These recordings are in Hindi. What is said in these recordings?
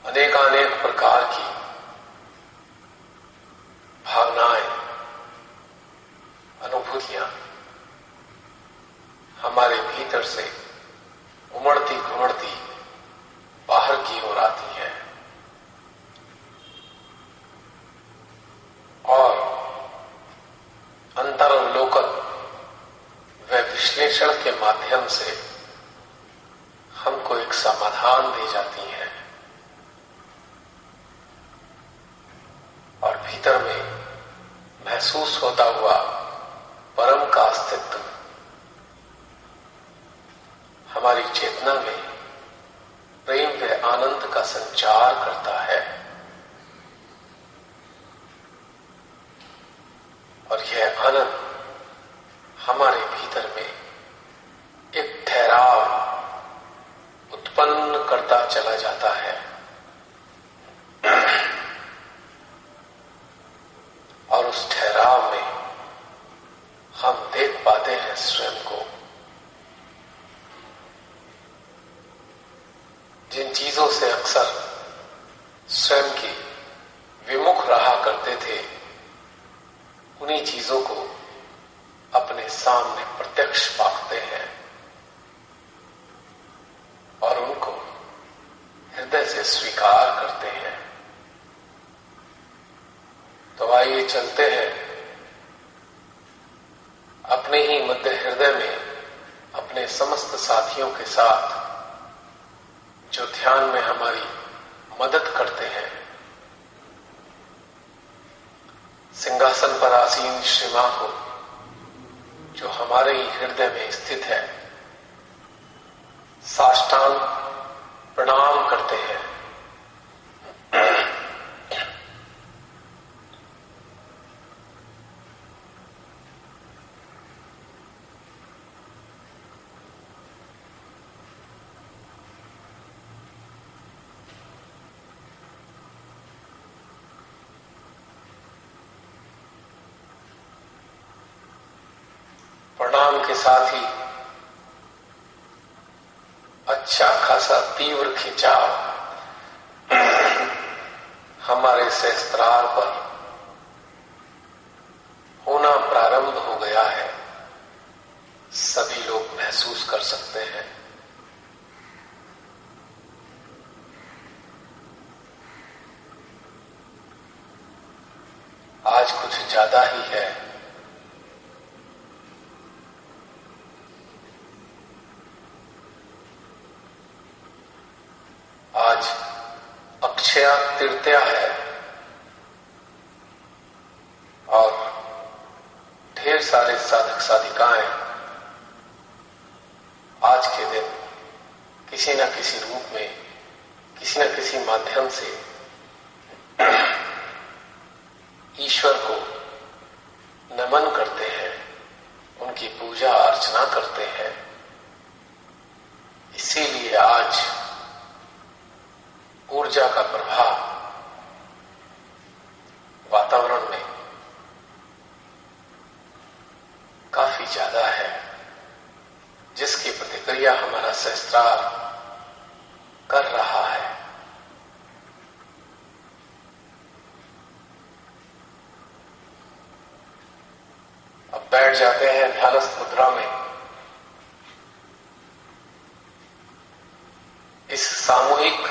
अनेकानेक प्रकार की भावनाएं, अनुभूतियां हमारे भीतर से उमड़ती घुमड़ती बाहर की ओर आती हैं और अंतरावलोकन व विश्लेषण के माध्यम से हमको एक समाधान दे जाती हैं और भीतर में महसूस होता हुआ परम का अस्तित्व हमारी चेतना में प्रेम व आनंद का संचार करता है और यह आनंद हमारे भीतर में एक ठहराव उत्पन्न करता चला जाता है और उस ठहराव में हम देख पाते हैं स्वयं को। जिन चीजों से अक्सर स्वयं की विमुख रहा करते थे, उन्हीं चीजों को अपने सामने प्रत्यक्ष पाते हैं और उनको हृदय से स्वीकार करते हैं। तो आइए चलते हैं अपने ही मध्य हृदय में अपने समस्त साथियों के साथ जो ध्यान में हमारी मदद करते हैं। सिंहासन पर आसीन श्री मां को जो हमारे ही हृदय में स्थित है, साष्टांग प्रणाम करते हैं। प्रणाम के साथ ही अच्छा खासा तीव्र खिंचाव हमारे सहस्त्रार पर होना प्रारंभ हो गया है। सभी लोग महसूस कर सकते हैं। आज कुछ ज्यादा ही है। आज अक्षया तृतीया है और ढेर सारे साधक साधिकाएं आज के दिन किसी न किसी रूप में, किसी न किसी माध्यम से ईश्वर को नमन करते हैं, उनकी पूजा अर्चना करते हैं। इसीलिए आज ऊर्जा का प्रभाव वातावरण में काफी ज्यादा है, जिसकी प्रतिक्रिया हमारा सहस्त्रार कर रहा है। अब बैठ जाते हैं ध्यानस्थ मुद्रा में। इस सामूहिक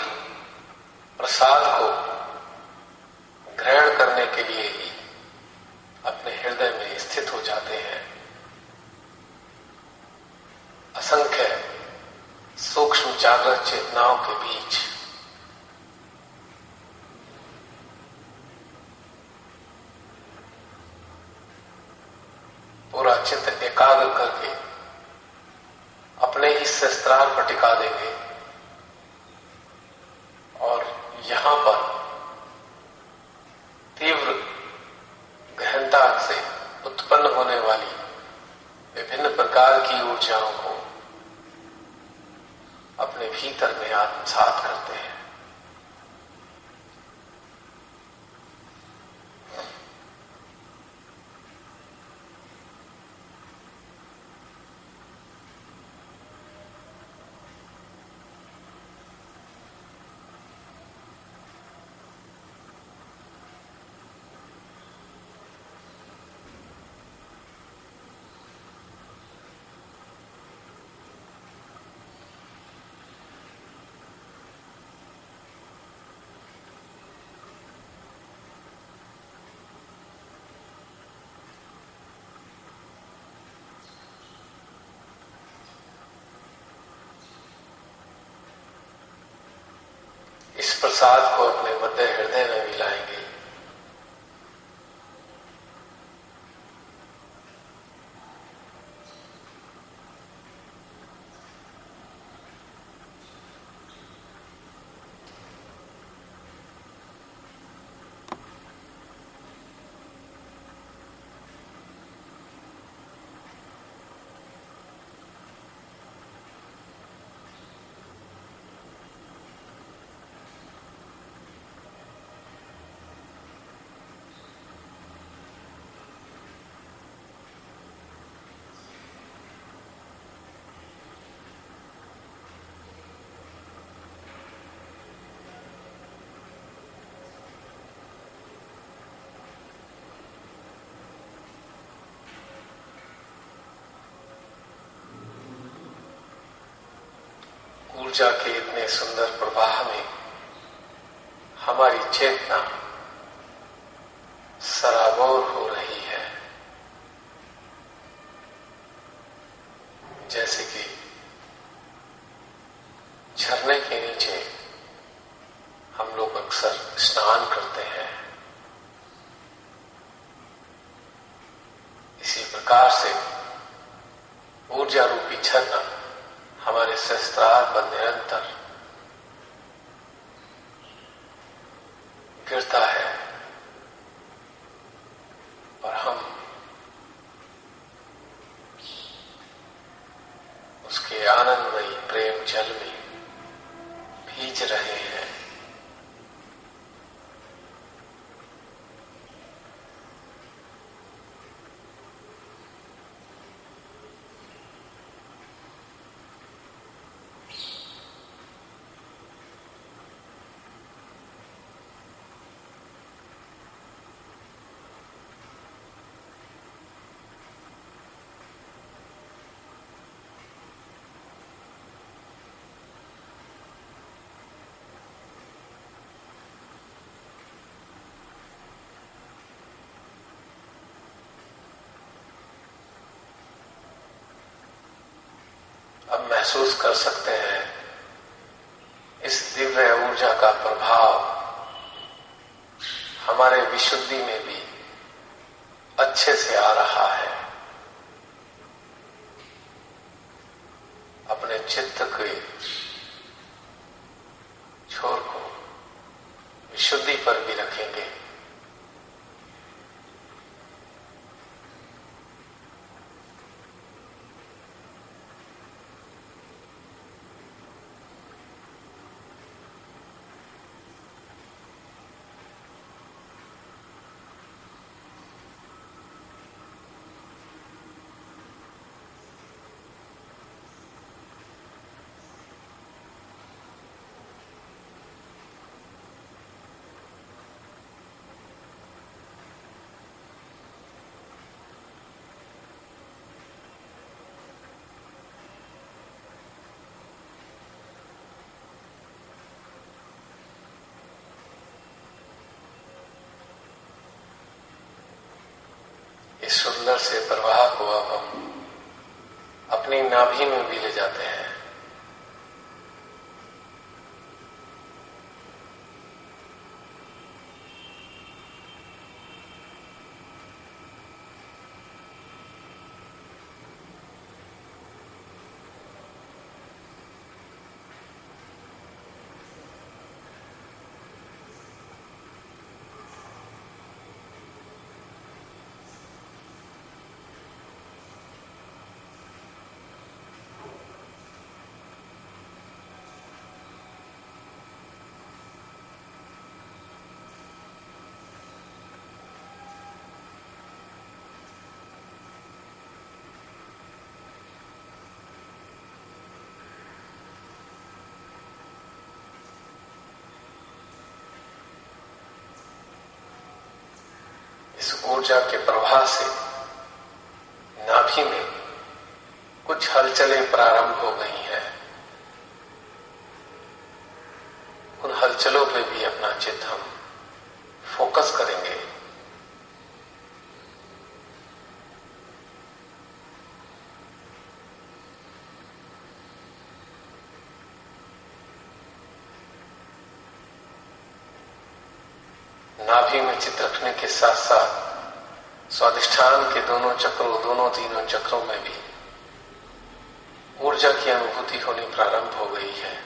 प्रसाद को ग्रहण करने के लिए ही अपने हृदय में स्थित हो जाते हैं। असंख्य सूक्ष्म जागृत चेतनाओं के बीच पूरा चित्त एकाग्र करके अपने ही सहस्त्रार पर टिका देंगे और यहां पर तीव्र गहनता से उत्पन्न होने वाली विभिन्न प्रकार की ऊर्जाओं को अपने भीतर में आत्मसात करते हैं। इस प्रसाद को अपने मध्य हृदय में मिलाएंगे। ऊर्जा के इतने सुंदर प्रवाह में हमारी चेतना सराबोर हो रही है, जैसे कि झरने के नीचे हम लोग अक्सर स्नान करते हैं। इसी प्रकार से ऊर्जा रूपी झरना हमारे सहस्त्रार पर निरंतर गिरता है और हम उसके आनंदमयी प्रेम जल में भीज रहे हैं। अब महसूस कर सकते हैं इस दिव्य ऊर्जा का प्रभाव हमारे विशुद्धि में भी अच्छे से आ रहा है। अपने चित्त के छोर को विशुद्धि पर भी रखेंगे। इस सुंदर से प्रवाह को अब हम अपनी नाभि में भी ले जाते हैं। इस ऊर्जा के प्रवाह से नाभि में कुछ हलचलें प्रारंभ हो गई हैं। उन हलचलों पे भी अपना चित्त हम फोकस करेंगे। नाभि में चित्त रखने के साथ साथ स्वाधिष्ठान के दोनों तीनों चक्रों में भी ऊर्जा की अनुभूति होनी प्रारंभ हो गई है।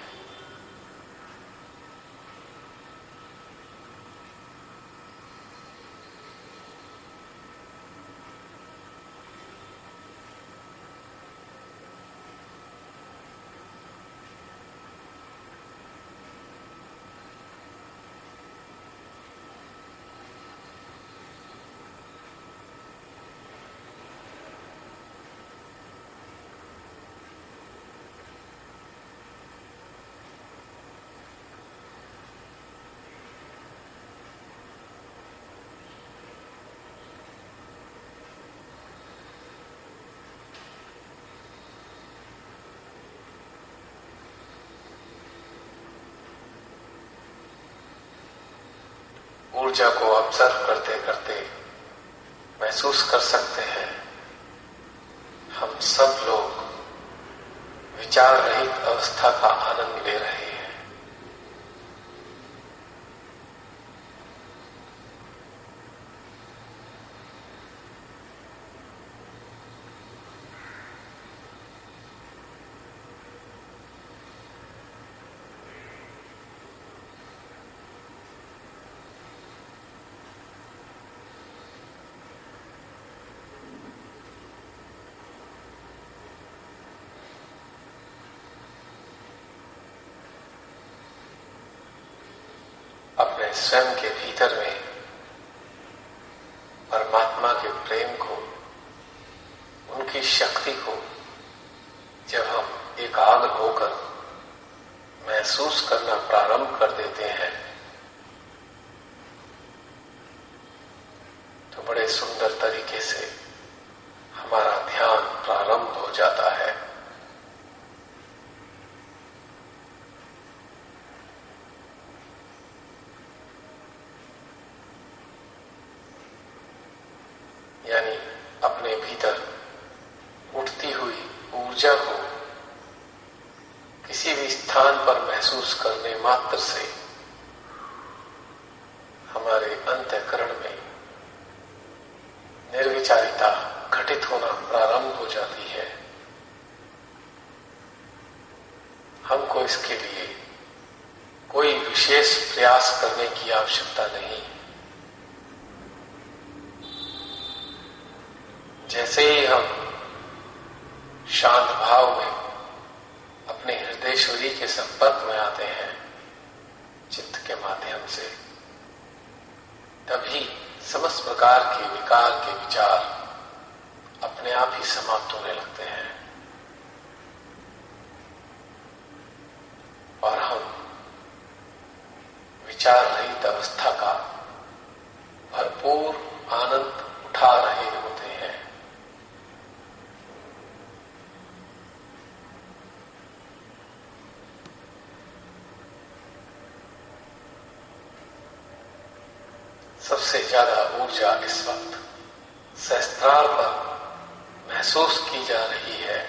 ऊर्जा को ऑब्जर्व करते करते महसूस कर सकते हैं हम सब लोग विचार रहित अवस्था का आनंद ले रहे हैं। अपने स्वयं के भीतर में परमात्मा के प्रेम को, उनकी शक्ति को जब हम एकाग्र होकर महसूस करना प्रारंभ कर देते हैं तो बड़े सुंदर तरीके से हमारा ध्यान प्रारंभ हो जाता है। यानी अपने भीतर उठती हुई ऊर्जा को किसी भी स्थान पर महसूस करने मात्र से हमारे अंतःकरण में निर्विचारिता घटित होना प्रारंभ हो जाती है। हमको इसके लिए कोई विशेष प्रयास करने की आवश्यकता नहीं। जैसे ही हम शांत भाव में अपने हृदयश्वरी के संपर्क में आते हैं चित्त के माध्यम से, तभी समस्त प्रकार के विकार के विचार अपने आप ही समाप्त होने लगते हैं और हम विचार रहित अवस्था का भरपूर आनंद उठा रहे होते हैं। सबसे ज्यादा ऊर्जा इस वक्त सहस्त्रार पर महसूस की जा रही है।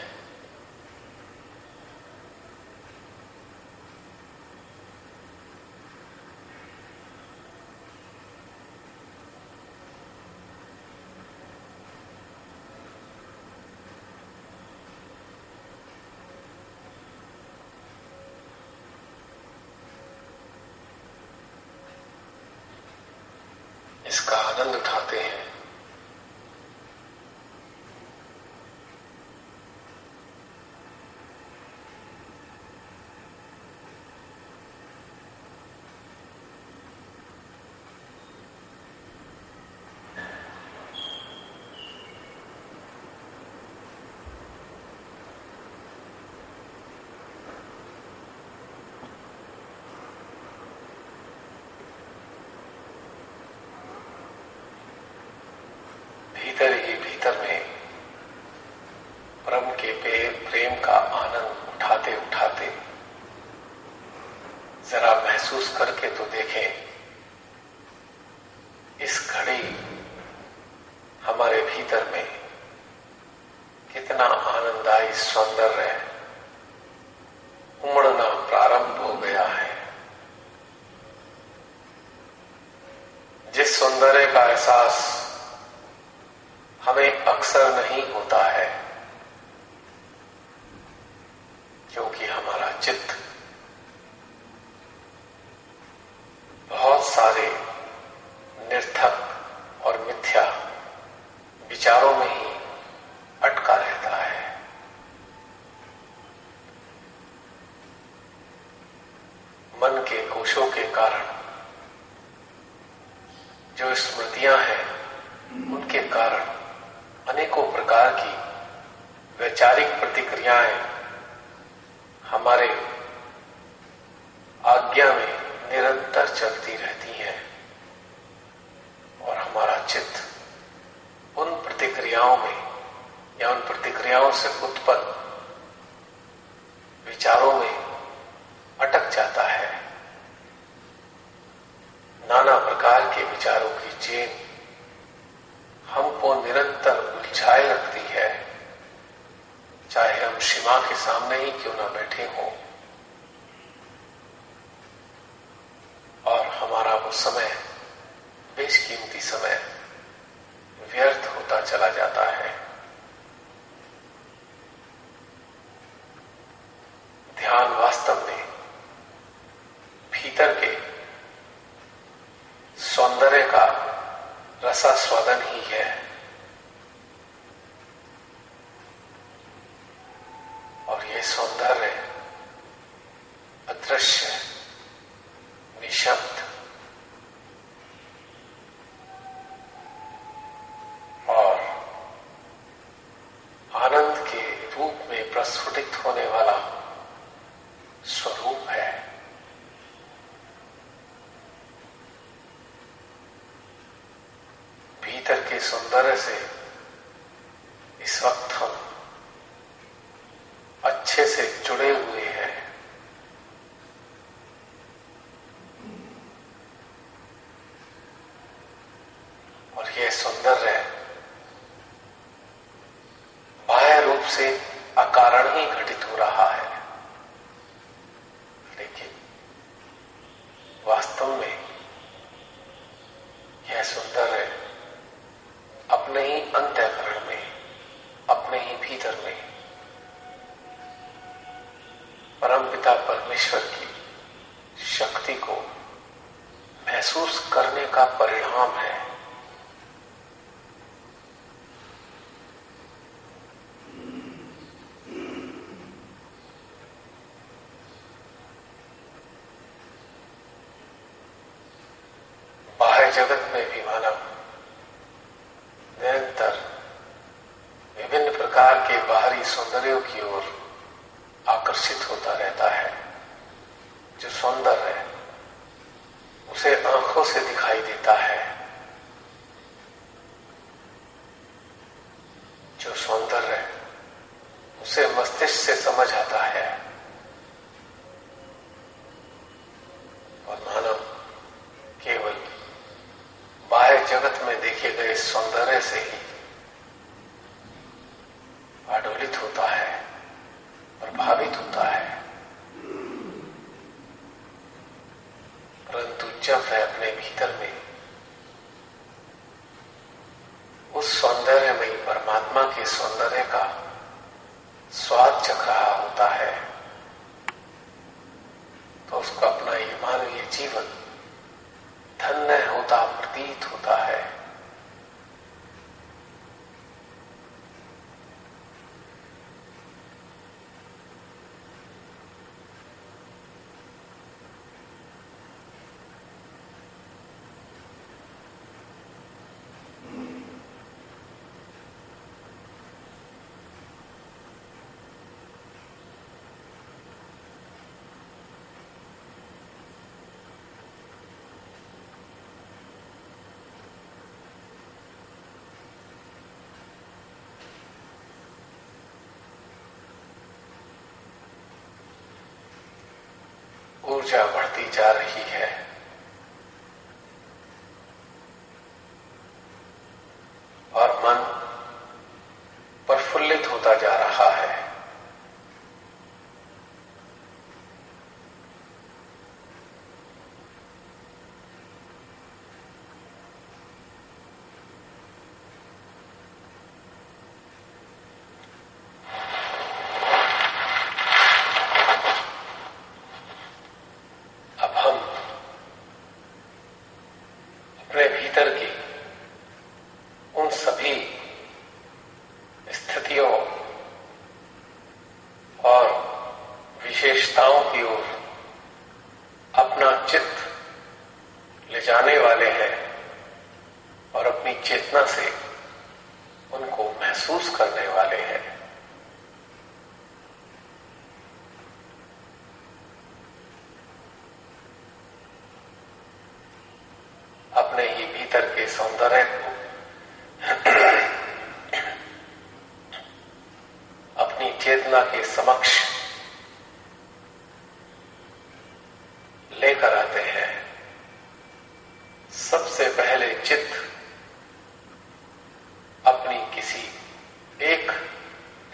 इसका आनंद उठाते हैं। भीतर ही भीतर में परम के प्रेम का आनंद उठाते उठाते जरा महसूस करके तो देखें, इस घड़ी हमारे भीतर में कितना आनंददायी सौंदर्य उमड़ना प्रारंभ हो गया है। इस सौंदर्य का एहसास हमें अक्सर नहीं होता है, क्योंकि हमारा चित्त बहुत सारे निर्थक और मिथ्या विचारों में ही अटका रहता है। मन के कोशों के कारण जो स्मृतियां हैं, उनके कारण अनेकों प्रकार की वैचारिक प्रतिक्रियाएं हमारे आज्ञा में निरंतर चलती रहती हैं और हमारा चित्त उन प्रतिक्रियाओं में या उन प्रतिक्रियाओं से उत्पन्न विचारों में अटक जाता है। नाना प्रकार के विचारों की चेन हमको निरंतर उलझाए रखती है, चाहे हम सीमा के सामने ही क्यों ना बैठे हों, और हमारा वो समय, बेशकीमती समय व्यर्थ होता चला जाता है। ध्यान वास्तव में भीतर के सौंदर्य का रसास्वादन ही है, और ये सौंदर्य अदृश्य, निशब्द और आनंद के रूप में प्रस्फुटित होने वाला स्वरूप है। भीतर के सौंदर्य से इस वक्त हम अच्छे से जुड़े हुए हैं। और यह सौंदर्य बाह्य रूप से अकारण ही घटित हो रहा है, लेकिन वास्तव में यह सौंदर्य अपने ही अंतःकरण में, अपने ही भीतर में परमपिता परमेश्वर की शक्ति को महसूस करने का परिणाम है। बाह्य जगत में भी मानव निरंतर विभिन्न प्रकार के बाहरी सौंदर्यों की ओर आकर्षित होता रहता है। जो सौंदर्य है उसे आंखों से दिखाई देता है, जो सौंदर्य है उसे मस्तिष्क से समझ आता है, और मानव केवल बाह्य जगत में देखे गए सौंदर्य से ही आडोलित होता है, प्रभावित होता है। परंतु जब वह अपने भीतर में उस सौंदर्यमयी परमात्मा के सौंदर्य का स्वाद चख रहा होता है, तो उसको अपना ये मानवीय जीवन धन्य होता प्रतीत होता है। ऊर्जा बढ़ती जा रही है, और मन प्रफुल्लित होता जा रहा है। अपने भीतर की उन सभी स्थितियों और विशेषताओं की ओर अपना चित्त ले जाने वाले हैं और अपनी चेतना से उनको महसूस करने वाले हैं। अपने ही भीतर के सौंदर्य को अपनी चेतना के समक्ष लेकर आते हैं। सबसे पहले चित्त अपनी किसी एक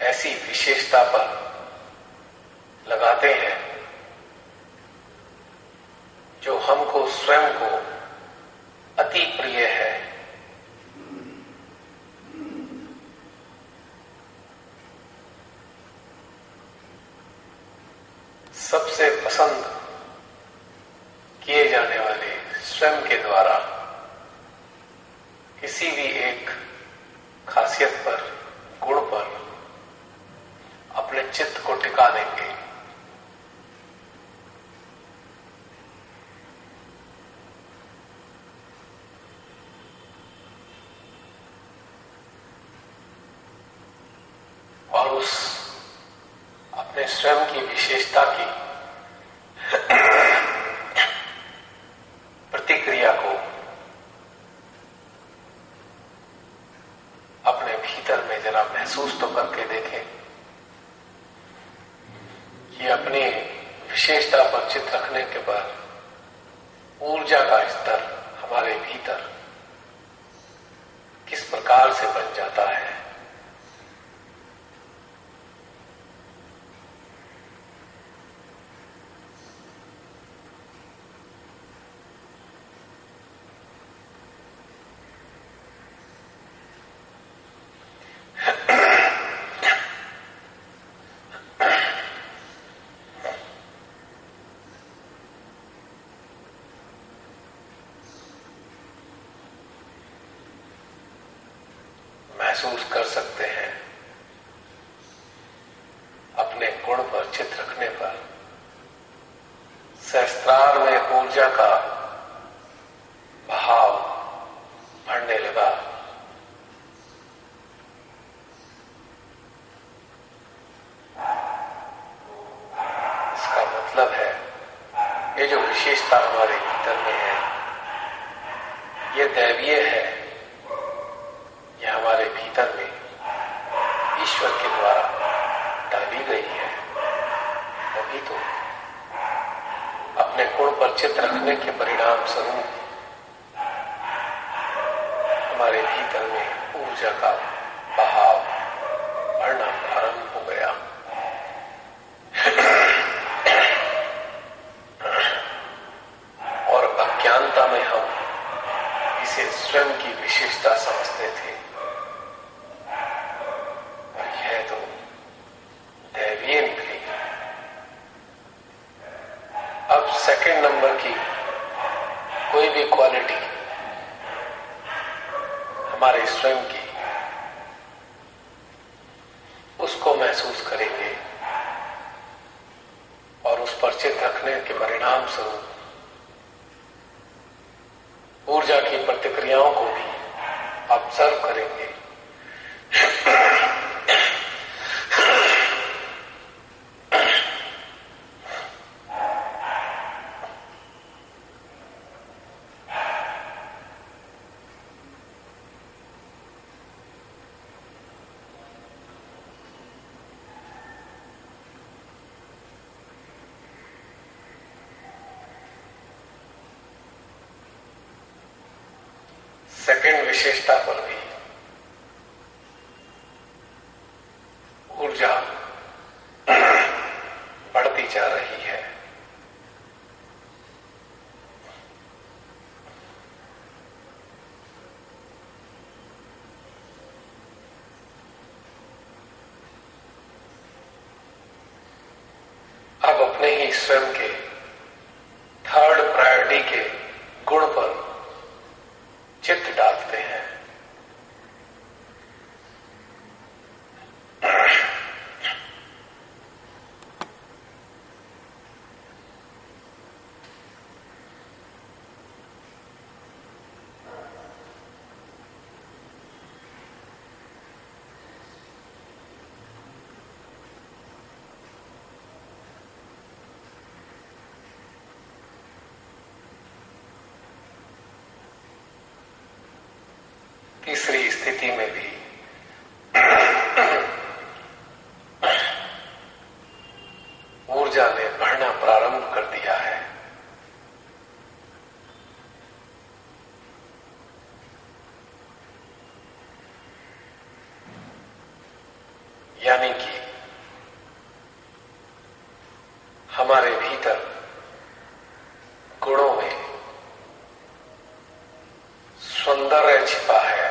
ऐसी विशेषता पर लगाते हैं जो हमको स्वयं को अति प्रिय है। सबसे पसंद किए जाने वाले स्वयं के द्वारा किसी भी एक खासियत पर, गुण पर अपने चित्त को टिका देंगे। और उस अपने स्वयं की विशेषता की प्रतिक्रिया को अपने भीतर में जरा महसूस तो करके देखें कि अपनी विशेषता पर चित्त रखने के बाद ऊर्जा का स्तर हमारे भीतर किस प्रकार से बन जाता है। महसूस कर सकते हैं अपने गुण पर चित्त रखने पर सहस्त्रार में ऊर्जा का भाव बढ़ने लगा। इसका मतलब है ये जो विशेषता हमारे भीतर में है ये दैवीय है। यह हमारे भीतर में ईश्वर के द्वारा डाली गई है। तभी तो अपने गुण पर चित्त रखने के परिणाम स्वरूप हमारे भीतर में ऊर्जा का बहाव बढ़ना प्रारंभ हो गया। और अज्ञानता में हम इसे स्वयं की विशेषता समझते थे। अब सेकंड नंबर की कोई भी क्वालिटी हमारे स्वयं की उसको महसूस करेंगे और उस पर चित्त रखने के परिणाम स्वरूप ऊर्जा की प्रतिक्रियाओं को भी ऑब्जर्व करेंगे। सेकंड विशेषता पर भी ऊर्जा बढ़ती जा रही है। अब अपने ही स्वयं के थर्ड प्रायोरिटी के गुण पर स्थिति में भी ऊर्जा ने बढ़ना प्रारंभ कर दिया है। यानी कि हमारे भीतर गुणों में सौंदर्य छिपा है।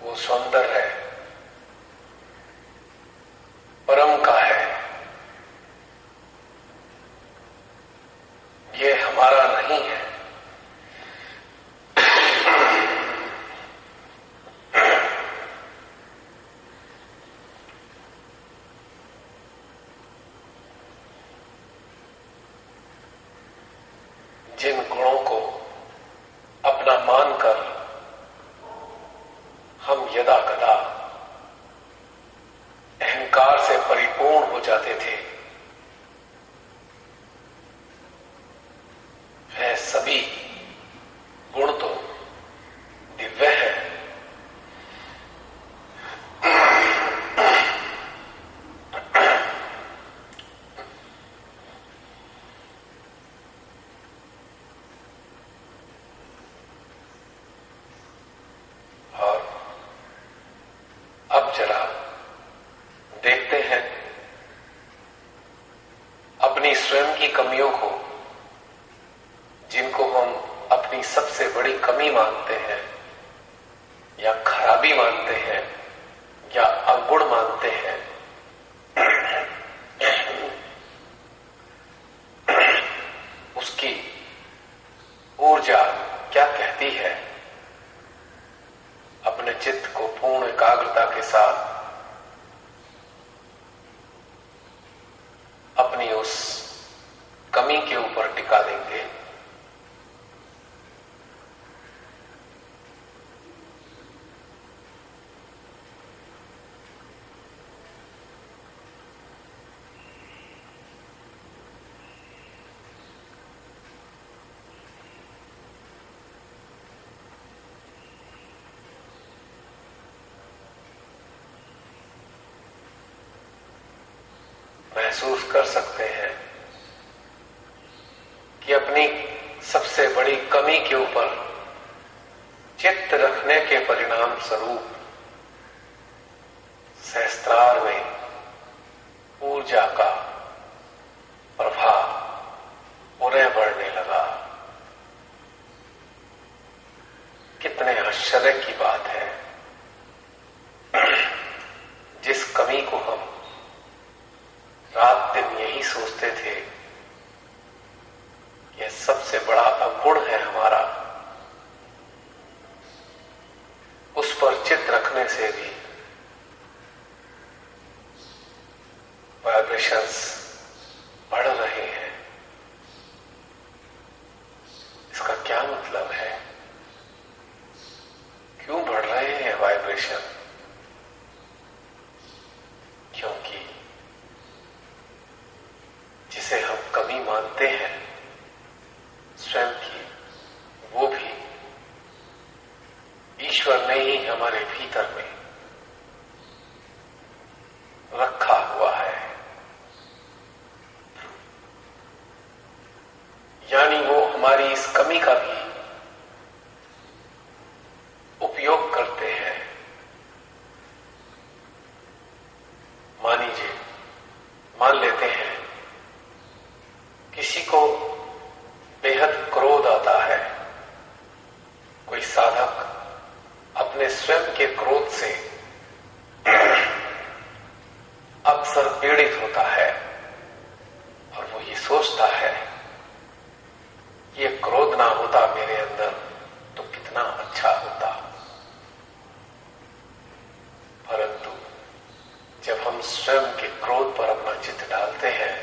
वो सौंदर्य परम का है, ये हमारा नहीं है। जिन गुणों को अपना मानकर हम यदा कदा अहंकार से परिपूर्ण हो जाते थे, वह सभी गुण तो दिव्य है। अब जरा देखते हैं अपनी स्वयं की कमियों को, जिनको हम अपनी सबसे बड़ी कमी मानते हैं या खराबी मानते हैं या अवगुण मानते हैं। उसकी ऊर्जा क्या कहती है। अपने चित्त को पूर्ण एकाग्रता के साथ अपनी उस कमी के ऊपर टिका देंगे। महसूस कर सकते हैं कि अपनी सबसे बड़ी कमी के ऊपर चित्त रखने के परिणाम स्वरूप सहस्त्रार में ऊर्जा का प्रभाव उन्हें बढ़ने लगा। कितने आश्चर्य की बात है। जिस कमी को हम रात दिन यही सोचते थे, यह सबसे बड़ा अवगुण है हमारा, उस पर चित्त रखने से भी वाइब्रेशंस बढ़ रहे हैं। इसका क्या मतलब है? क्यों बढ़ रहे हैं वाइब्रेशन? क्योंकि जिसे हम कमी मानते हैं स्वयं की, वो भी ईश्वर ने ही हमारे भीतर में रखा हुआ है। यानी वो हमारी इस कमी का भी उपयोग करते हैं। मान लेते हैं किसी को बेहद क्रोध आता है। कोई साधक अपने स्वयं के क्रोध से अक्सर पीड़ित होता है और वो ये सोचता है, ये क्रोध ना होता मेरे अंदर तो कितना अच्छा होता। परंतु जब हम स्वयं के क्रोध पर अपना चित्त डालते हैं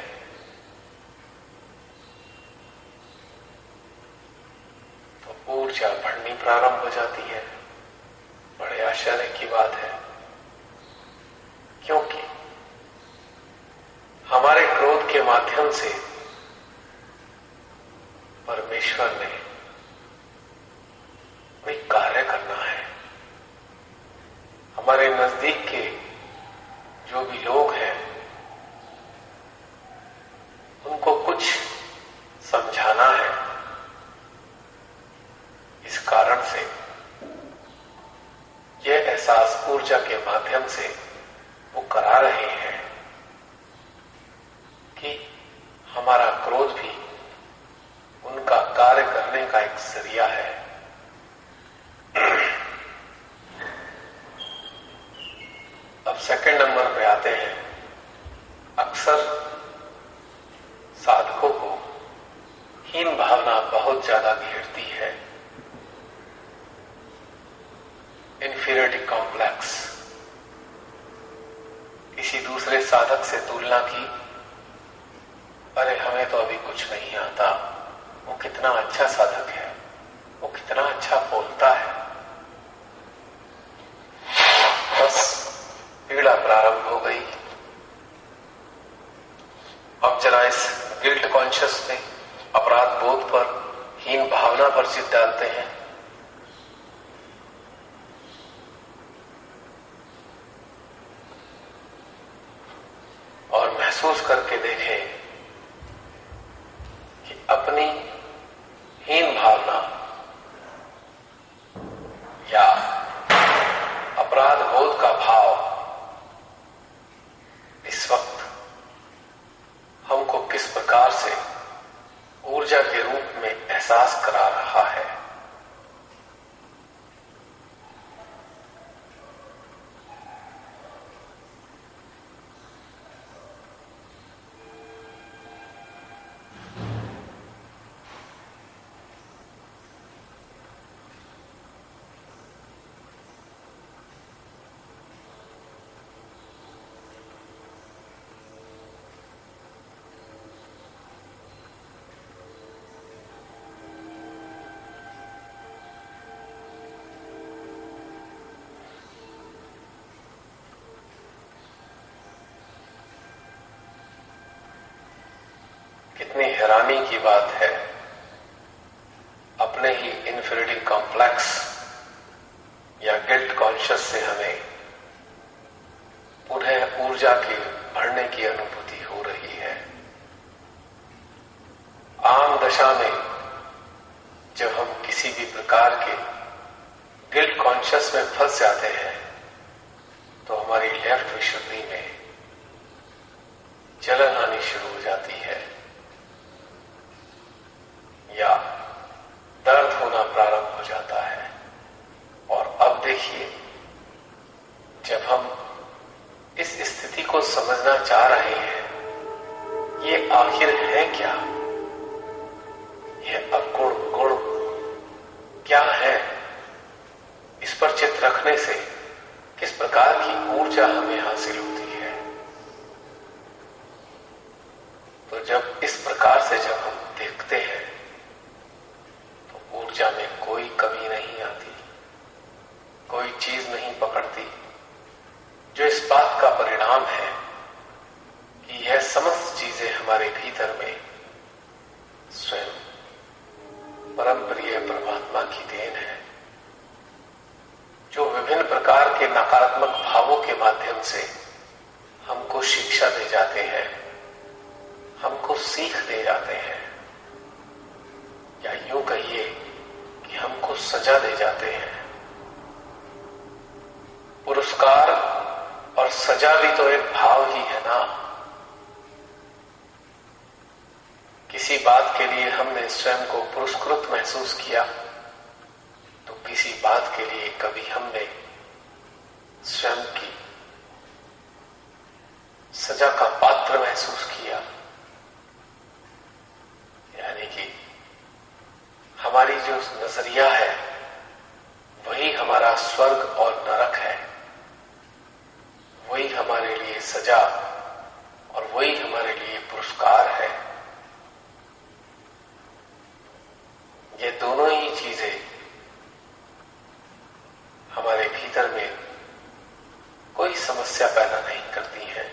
तो ऊर्जा बढ़नी प्रारंभ हो जाती है। बड़े आश्चर्य की बात है, क्योंकि हमारे क्रोध के माध्यम से परमेश्वर ने कोई कार्य करना है। हमारे नजदीक के जो भी लोग हैं उनको कुछ समझाना है। इस कारण से यह एहसास ऊर्जा के माध्यम से वो करा रहे हैं कि हमारा क्रोध भी उनका कार्य करने का एक जरिया है। अब सेकंड नंबर पे आते हैं। अक्सर साधकों को हीन भावना बहुत ज्यादा घेरती है। इन्फीरियरिटी कॉम्प्लेक्स, किसी दूसरे साधक से तुलना की, अरे हमें तो अभी कुछ नहीं आता, वो कितना अच्छा साधक है, वो कितना अच्छा बोलता है। बस पीड़ा प्रारंभ हो गई। अब जरा इस गिल्ट कॉन्शियस में, अपराध बोध पर, हीन भावना पर चित डालते हैं। और महसूस करके देखें कि अपनी हीन भावना या अपराध बोध का भाव इस वक्त हमको किस प्रकार से ऊर्जा के रूप में एहसास करा रहा है। कितनी हैरानी की बात है, अपने ही इन्फीरियरिटी कॉम्प्लेक्स या गिल्ट कॉन्शियस से हमें पुनः ऊर्जा के बढ़ने की अनुभूति हो रही है। आम दशा में जब हम किसी भी प्रकार के गिल्ट कॉन्शियस में फंस जाते हैं तो हमारी लेफ्ट विशुद्धि में जलन आनी शुरू हो जाती है या दर्द होना प्रारंभ हो जाता है। और अब देखिए, जब हम इस स्थिति को समझना चाह रहे हैं, ये आखिर है क्या, ये अवगुण गुण क्या है, इस पर चित्त रखने से किस प्रकार की ऊर्जा हमें हासिल होती है। तो जब इस प्रकार से जब हम देखते हैं तो ऊर्जा में कोई कमी नहीं आती, कोई चीज नहीं पकड़ती, जो इस बात का परिणाम है कि यह समस्त चीजें हमारे भीतर में स्वयं परम प्रिय परमात्मा की देन है, जो विभिन्न प्रकार के नकारात्मक भावों के माध्यम से हमको शिक्षा दे जाते हैं, हमको सीख दे जाते हैं, या यूं कहिए कि हमको सजा दे जाते हैं। पुरस्कार और सजा भी तो एक भाव ही है ना। किसी बात के लिए हमने स्वयं को पुरस्कृत महसूस किया तो किसी बात के लिए कभी हमने स्वयं की सजा का पात्र महसूस किया। यानी कि हमारी जो नजरिया है वही हमारा स्वर्ग और नरक है, वही हमारे लिए सजा और वही हमारे लिए पुरस्कार है। ये दोनों ही चीजें हमारे भीतर में कोई समस्या पैदा नहीं करती हैं,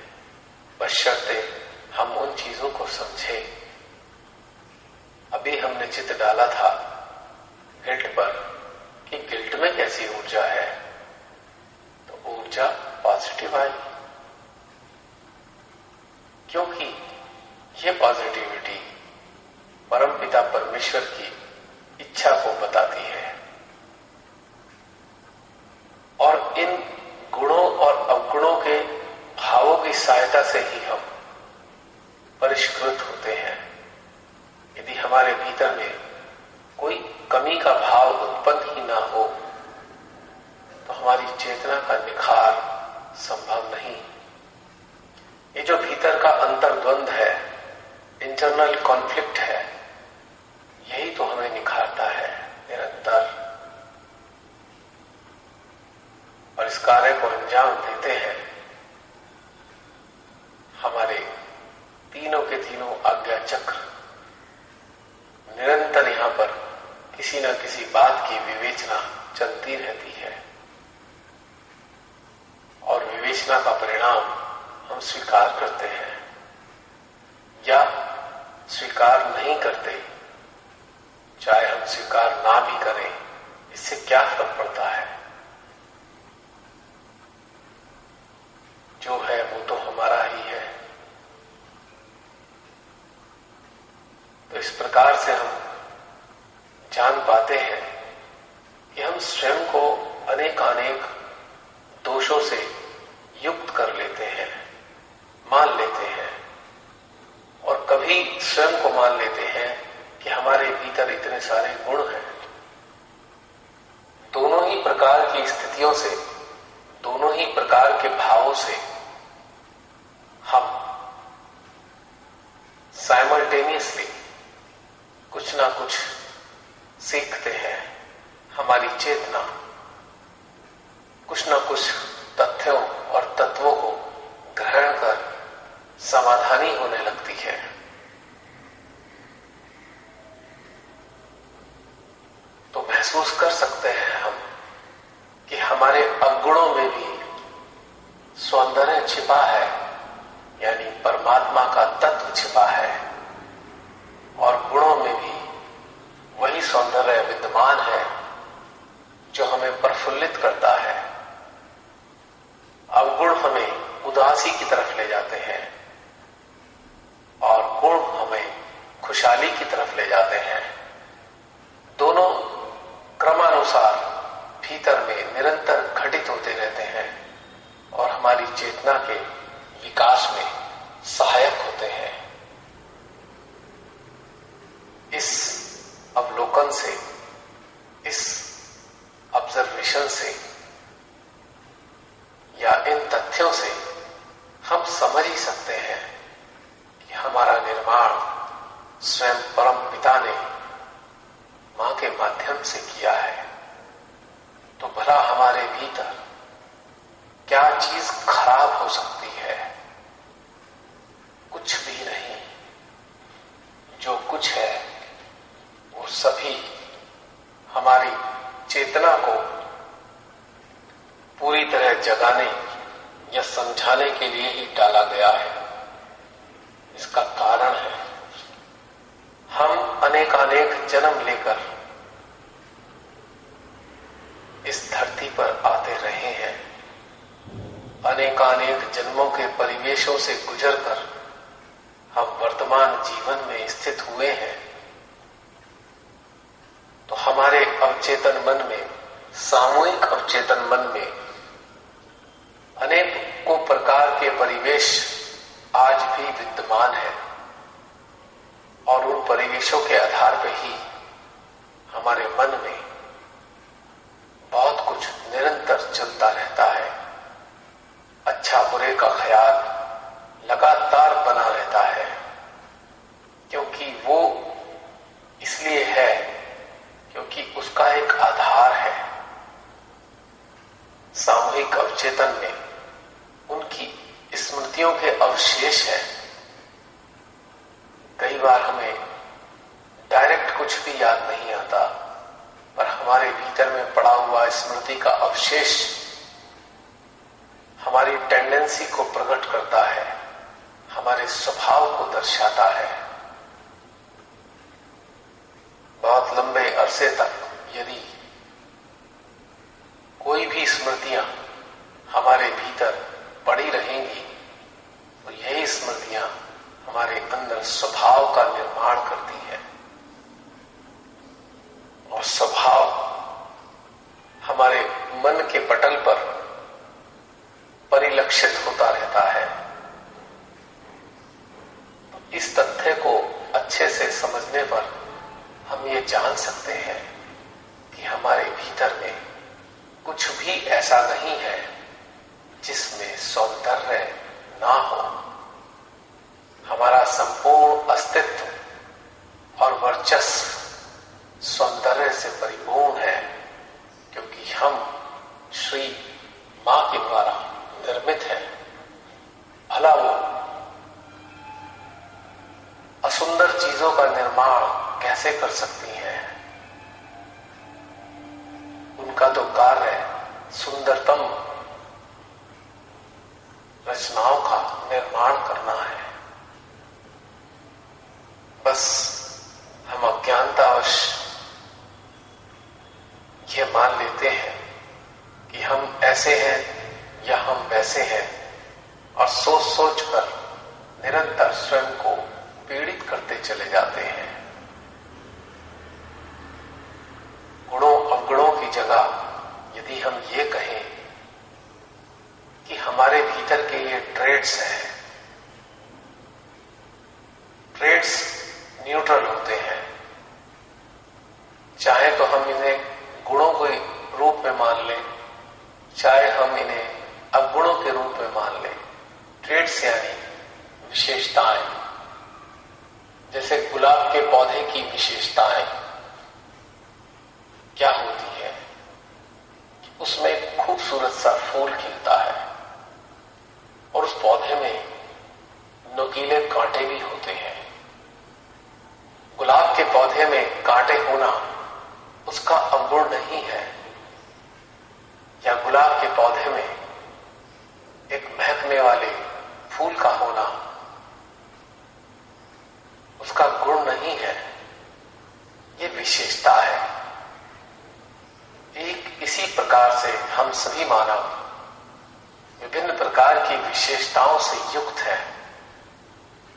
बशर्ते हम उन चीजों को समझें। अभी हमने चित्त डाला था गिल्ट पर कि गिल्ट में कैसी ऊर्जा है, तो ऊर्जा भाव उत्पन्न ही ना हो तो हमारी चेतना का निखार संभव नहीं। ये जो भीतर का अंतर्द्वंद है, इंटरनल कॉन्फ्लिक्ट है, यही तो हमें निखारता है निरंतर, और इस कार्य को अंजाम देते हैं हमारे तीनों के तीनों आज्ञा चक्र निरंतर यहां पर किसी न किसी बात की विवेचना चलती रहती है, और विवेचना का परिणाम हम स्वीकार करते हैं या स्वीकार नहीं करते। चाहे हम स्वीकार ना भी करें, इससे क्या फर्क पड़ता है? जो है वो तो हमारा ही है। तो इस प्रकार से हम जान पाते हैं कि हम स्वयं को अनेकानेक दोषों से युक्त कर लेते हैं, मान लेते हैं, और कभी स्वयं को मान लेते हैं कि हमारे भीतर इतने सारे गुण हैं। दोनों ही प्रकार की स्थितियों से, दोनों ही प्रकार के भावों से हम साइमल्टेनियसली कुछ ना कुछ सीखते हैं। हमारी चेतना कुछ ना कुछ तथ्यों और तत्वों को ग्रहण कर समाधानी होने लगती है। तो महसूस कर सकते हैं हम कि हमारे अवगुणों में भी सौंदर्य छिपा है, यानी परमात्मा का तत्व छिपा है, और गुणों में भी वही सौंदर्य विद्यमान है जो हमें प्रफुल्लित करता है। अवगुण हमें उदासी की तरफ ले जाते हैं और गुण हमें खुशहाली की तरफ ले जाते हैं। दोनों क्रमानुसार भीतर में निरंतर घटित होते रहते हैं और हमारी चेतना के विकास में सहायक होते हैं। इस अवलोकन से, इस ऑब्जर्वेशन से या इन तथ्यों से हम समझ ही सकते हैं कि हमारा निर्माण स्वयं परम पिता ने मां के माध्यम से किया है। तो भला हमारे भीतर क्या चीज खराब हो सकती है? कुछ भी नहीं। जो कुछ है वो सभी हमारी चेतना को पूरी तरह जगाने या समझाने के लिए ही डाला गया है। इसका कारण है हम अनेकानेक जन्म लेकर इस धरती पर आते रहे हैं। अनेकानेक जन्मों के परिवेशों से गुजरकर हम वर्तमान जीवन में स्थित हुए हैं। तो हमारे अवचेतन मन में, सामूहिक अवचेतन मन में अनेकों प्रकार के परिवेश आज भी विद्यमान है, और उन परिवेशों के आधार पर ही हमारे मन में बहुत कुछ निरंतर चलता रहता है। अच्छा बुरे का ख्याल लगातार बना रहता है, क्योंकि वो इसलिए है क्योंकि उसका एक आधार है। सामूहिक अवचेतन में उनकी स्मृतियों के अवशेष है। कई बार हमें डायरेक्ट कुछ भी याद नहीं आता, पर हमारे भीतर में पड़ा हुआ स्मृति का अवशेष हमारी टेंडेंसी को प्रकट करता है, हमारे स्वभाव को दर्शाता है। बहुत लंबे अरसे तक यदि कोई भी स्मृतियां हमारे भीतर पड़ी रहेंगी तो यही स्मृतियां हमारे अंदर स्वभाव का निर्माण करती है, और स्वभाव हमारे मन के पटल पर परिलक्षित होता रहता है। इस तथ्य को अच्छे से समझने पर हम ये जान सकते हैं भीतर में कुछ भी ऐसा नहीं है जिसमें सौंदर्य ना हो। हमारा संपूर्ण अस्तित्व और वर्चस्व सौंदर्य से परिपूर्ण है, क्योंकि हम श्री मां के द्वारा निर्मित है। भला वो असुंदर चीजों का निर्माण कैसे कर सकती हैं? उनका तो कार्य सुंदरतम रचनाओं का निर्माण करना है। बस हम अज्ञानतावश ये मान लेते हैं कि हम ऐसे हैं या हम वैसे हैं, और सोच सोच कर निरंतर स्वयं को पीड़ित करते चले जाते हैं। गुणों अवगुणों की जगह यदि हम ये कहें कि हमारे भीतर के ये ट्रेड्स हैं, ट्रेड्स न्यूट्रल होते हैं, चाहे तो हम इन्हें गुणों के रूप में मान लें, चाहे हम इन्हें अवगुणों के रूप में मान लें। ट्रेड्स यानी विशेषताएं, जैसे गुलाब के पौधे की विशेषताएं क्या होती है? उसमें एक खूबसूरत सा फूल खिलता है और उस पौधे में नुकीले कांटे भी होते हैं। गुलाब के पौधे में कांटे होना उसका अवगुण नहीं है, या गुलाब के पौधे में एक महकने वाले फूल का होना उसका गुण नहीं है। ये विशेषता है। एक इसी प्रकार से हम सभी मानव विभिन्न प्रकार की विशेषताओं से युक्त हैं,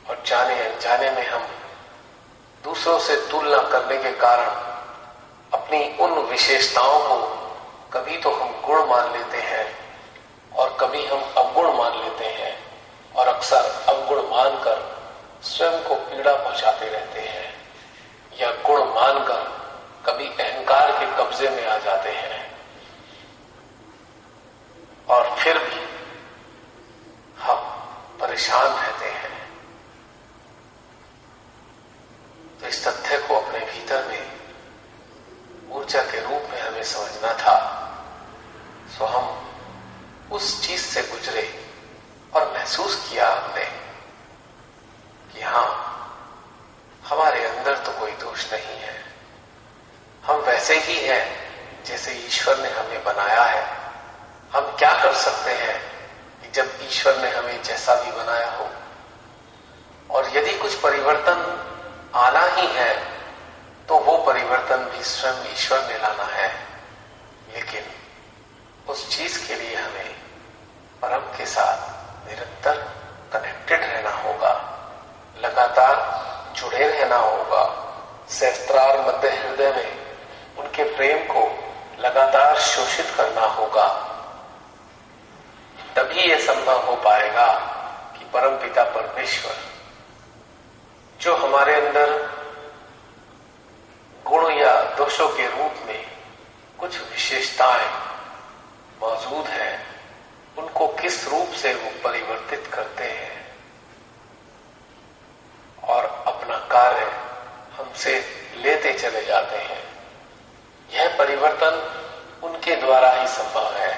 और जाने अनजाने में हम दूसरों से तुलना करने के कारण अपनी उन विशेषताओं को कभी तो हम गुण मान लेते हैं और कभी हम अवगुण मान लेते हैं, और अक्सर अवगुण मानकर स्वयं को पीड़ा पहुंचाते रहते हैं, या गुण मानकर कभी अहंकार के कब्जे में आ जाते हैं, और फिर भी हम परेशान रहते हैं। तो इस तथ्य को अपने भीतर में ऊर्जा के रूप में हमें समझना था। सो हम उस चीज से गुजरे और महसूस किया हमने कि हाँ, हमारे अंदर तो कोई दोष नहीं है। हम वैसे ही हैं जैसे ईश्वर ने हमें बनाया है। हम क्या कर सकते हैं कि जब ईश्वर ने हमें जैसा भी बनाया हो, और यदि कुछ परिवर्तन आना ही है तो वो परिवर्तन भी स्वयं ईश्वर ने लाना है। लेकिन उस चीज के लिए हमें परम के साथ निरंतर कनेक्टेड रहना होगा, लगातार जुड़े रहना होगा, सहस्त्रार मध्य हृदय में उनके प्रेम को लगातार शोषित करना होगा। तभी यह संभव हो पाएगा कि परमपिता परमेश्वर जो हमारे अंदर गुण या दोषों के रूप में कुछ विशेषताएं मौजूद हैं, उनको किस रूप से वो परिवर्तित करते हैं और अपना कार्य हमसे लेते चले जाते हैं। यह परिवर्तन उनके द्वारा ही संभव है,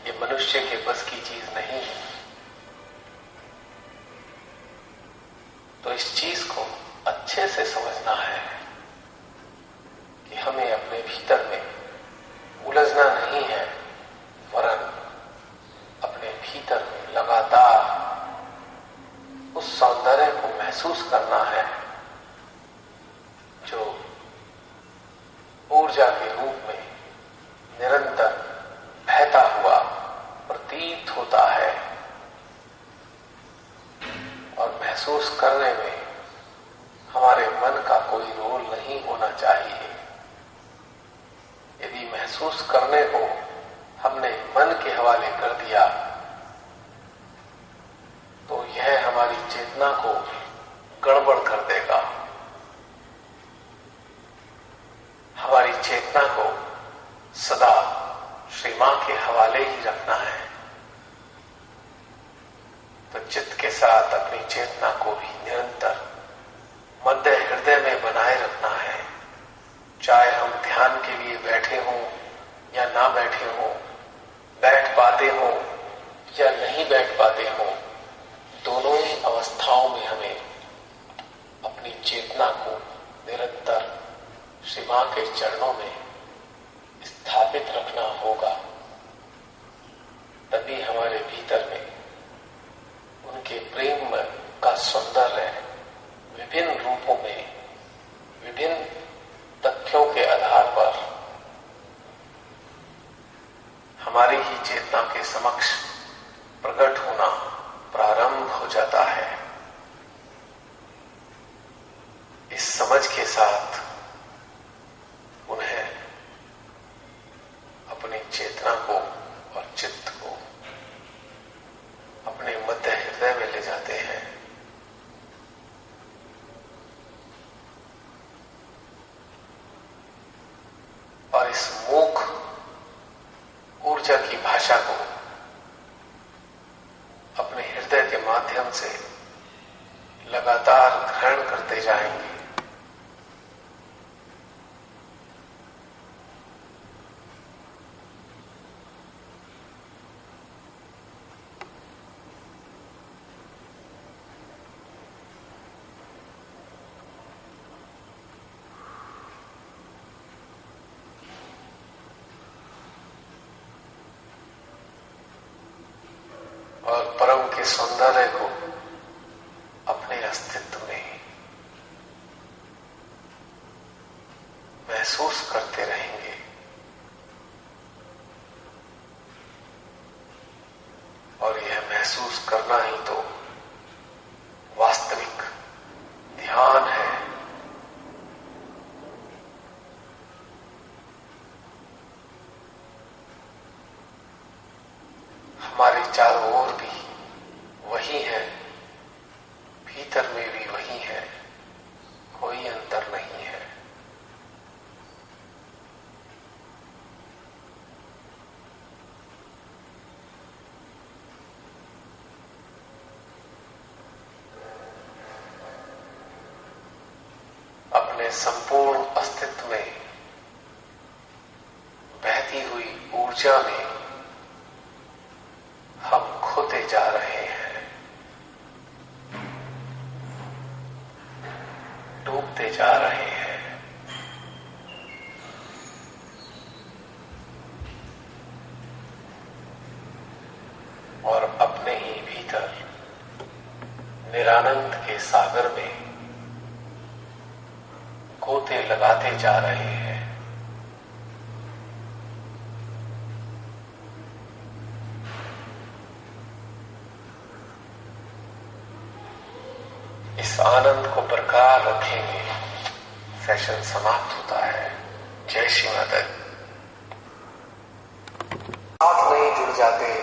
ये मनुष्य के बस की चीज नहीं है। तो इस चीज को अच्छे से समझना है कि हमें अपने भीतर में उलझना नहीं है, वरन अपने भीतर में लगातार उस सौंदर्य को महसूस करना है जो ऊर्जा के रूप में निरंतर बहता हुआ प्रतीत होता है, और महसूस करने में हमारे मन का कोई रोल नहीं होना चाहिए। यदि महसूस करने को हमने मन के हवाले कर दिया तो यह हमारी चेतना को गड़बड़ कर देगा, हमारी चेतना को सदा ना बैठे हो, बैठ पाते हो या नहीं बैठ पाते हो, दोनों ही अवस्थाओं में हमें अपनी चेतना को निरंतर श्री मां के चरणों में स्थापित रखना होगा। तभी हमारे भीतर में उनके प्रेम का सौंदर्य विभिन्न रूपों में, विभिन्न तथ्यों के आधार पर हमारी ही चेतना के समक्ष प्रकट होना प्रारंभ हो जाता है। इस समझ के साथ उन्हें अपनी चेतना को और चित्त को अपने मध्य हृदय में ले जाते हैं। और इस मूक ऊर्जा की भाषा को अपने हृदय के माध्यम से लगातार ग्रहण करते जाएंगे। और परम के सौंदर्य को अपने अस्तित्व में महसूस करते रहेंगे। और यह महसूस करना ही तो वास्तविक ध्यान है। हमारे चारों ओर भी वही है, भीतर में भी वही है, कोई अंतर नहीं है। अपने संपूर्ण अस्तित्व में बहती हुई ऊर्जा में हम खोते जा रहे हैं, डूबते जा रहे हैं। और अपने ही भीतर निरानंद के सागर में गोते लगाते जा रहे हैं। इस आनंद को बरकरार रखेंगे। सेशन समाप्त होता है। जय श्री माता। साथ नहीं जुड़ जाते